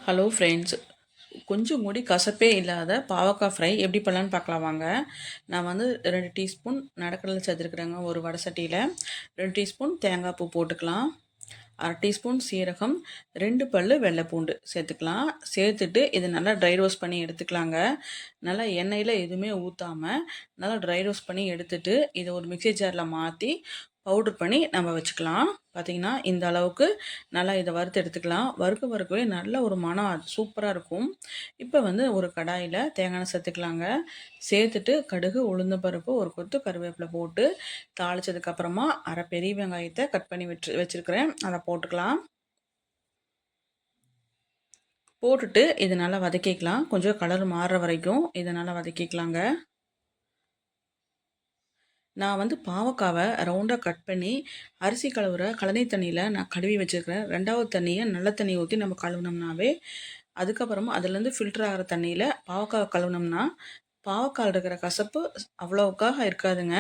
Hello friends, கொஞ்சம் கூடி கசப்பே இல்லாத பாவக்காய் ஃப்ரை எப்படி பண்ணலான்னு பார்க்கலாம் வாங்க. நான் வந்து 2 டீஸ்பூன் நடக்கடலை சேர்த்துருக்குறேங்க. ஒரு வடை சட்டியில் 2 டீஸ்பூன் தேங்காய் பூ போட்டுக்கலாம். 1/2 டீஸ்பூன் சீரகம், 2 பல்லு வெள்ளை பூண்டு சேர்த்துக்கலாம். சேர்த்துட்டு இதை நல்லா ட்ரை ரோஸ்ட் பண்ணி எடுத்துக்கலாங்க. நல்லா எண்ணெயில் எதுவுமே ஊற்றாமல் நல்லா ட்ரை ரோஸ்ட் பண்ணி எடுத்துட்டு இதை ஒரு மிக்ஸி ஜாரில் மாற்றி பவுட்ரு பண்ணி நம்ம வச்சுக்கலாம். பார்த்திங்கன்னா இந்த அளவுக்கு நல்லா இதை வறுத்து எடுத்துக்கலாம். வறுக்கவே நல்ல ஒரு மனம் சூப்பராக இருக்கும். இப்போ வந்து ஒரு கடாயில் தேங்காய் எண்ணெய் சேர்த்துக்கலாங்க. சேர்த்துட்டு கடுகு, உளுந்தம் பருப்பு, ஒரு கொத்து கருவேப்பிலை போட்டு தாளித்ததுக்கப்புறமா அரை பெரிய வெங்காயத்தை கட் பண்ணி வச்சுருக்கிறேன், அதை போட்டுக்கலாம். போட்டுட்டு இதை நல்லா வதக்கிக்கலாம். கொஞ்சம் கலர் மாறுற வரைக்கும் இதை நல்லா வதக்கிக்கலாங்க. நான் வந்து பாவக்காவை ரவுண்டாக கட் பண்ணி அரிசி கழுவுற கழனி தண்ணியில் நான் கழுவி வச்சுருக்கிறேன். 2வது தண்ணியை நல்ல தண்ணி ஊற்றி நம்ம கழுவுனோம்னாவே அதுக்கப்புறமா அதுலேருந்து ஃபில்டர் ஆகிற தண்ணியில் பாவக்காவை கழுவுனோம்னா பாவக்காயில் இருக்கிற கசப்பு அவ்வளோவுக்காக இருக்காதுங்க.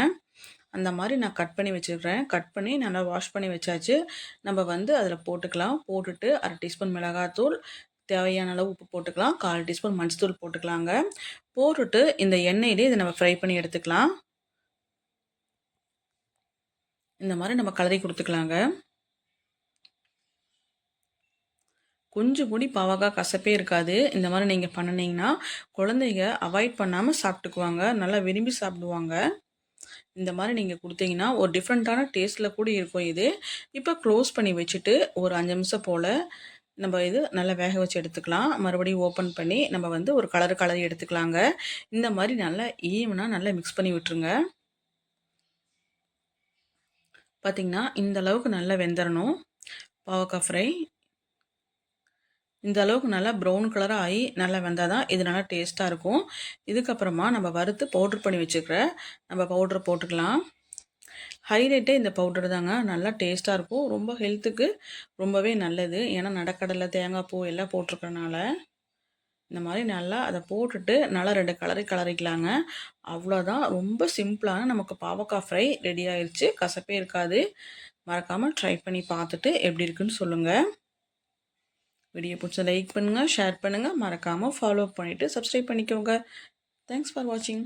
அந்த மாதிரி நான் கட் பண்ணி வச்சுருக்கிறேன். கட் பண்ணி நல்லா வாஷ் பண்ணி வச்சாச்சு. நம்ம வந்து அதில் போட்டுக்கலாம். போட்டுட்டு 1/2 டீஸ்பூன் மிளகாத்தூள், தேவையான அளவு உப்பு போட்டுக்கலாம். 1/4 டீஸ்பூன் மஞ்சத்தூள் போட்டுக்கலாங்க. போட்டுட்டு இந்த எண்ணெயிலே இதை நம்ம ஃப்ரை பண்ணி எடுத்துக்கலாம். இந்த மாதிரி நம்ம கலரி கொடுத்துக்கலாங்க. கொஞ்சம் கூடி பாவக்காய் கசப்பே இருக்காது. இந்த மாதிரி நீங்கள் பண்ணினீங்கன்னா குழந்தைங்க அவாய்ட் பண்ணாமல் சாப்பிட்டுக்குவாங்க, நல்லா விரும்பி சாப்பிடுவாங்க. இந்த மாதிரி நீங்கள் கொடுத்தீங்கன்னா ஒரு டிஃப்ரெண்ட்டான டேஸ்ட்டில் கூட இருக்கும் இது. இப்போ க்ளோஸ் பண்ணி வச்சுட்டு ஒரு 5 நிமிஷம் போல் நம்ம இது நல்லா வேக வச்சு எடுத்துக்கலாம். மறுபடியும் ஓப்பன் பண்ணி நம்ம வந்து ஒரு கலரி எடுத்துக்கலாங்க. இந்த மாதிரி நல்லா ஈவனாக நல்லா மிக்ஸ் பண்ணி விட்டுருங்க. பார்த்திங்கன்னா இந்த அளவுக்கு நல்லா வெந்துடணும் பாவக்காய் ஃப்ரை. இந்த அளவுக்கு நல்லா ப்ரௌன் கலராக ஆகி நல்லா வெந்தால் தான் இது நல்லா டேஸ்ட்டாக இருக்கும். இதுக்கப்புறமா நம்ம வறுத்து பவுட்ரு பண்ணி வச்சுக்கிற நம்ம பவுட்ரு போட்டுக்கலாம். ஹைலைட்டே இந்த பவுட்ரு தாங்க, நல்லா டேஸ்ட்டாக இருக்கும். ரொம்ப ஹெல்த்துக்கு ரொம்பவே நல்லது. ஏன்னா நடக்கடலை, தேங்காய் பூ எல்லாம் போட்டிருக்கறனால இந்த மாதிரி நல்லா அதை போட்டுட்டு நல்லா 2 கலரிக்கலாங்க. அவ்வளோதான், ரொம்ப சிம்பிளான நமக்கு பாவக்காய் ஃப்ரை ரெடி ஆயிடுச்சு. கசப்பே இருக்காது. மறக்காமல் ட்ரை பண்ணி பார்த்துட்டு எப்படி இருக்குன்னு சொல்லுங்கள். வீடியோ பிடிச்சா லைக் பண்ணுங்கள், ஷேர் பண்ணுங்கள், மறக்காமல் ஃபாலோ பண்ணிவிட்டு சப்ஸ்கிரைப் பண்ணிக்கோங்க. தேங்க்ஸ் ஃபார் வாட்சிங்.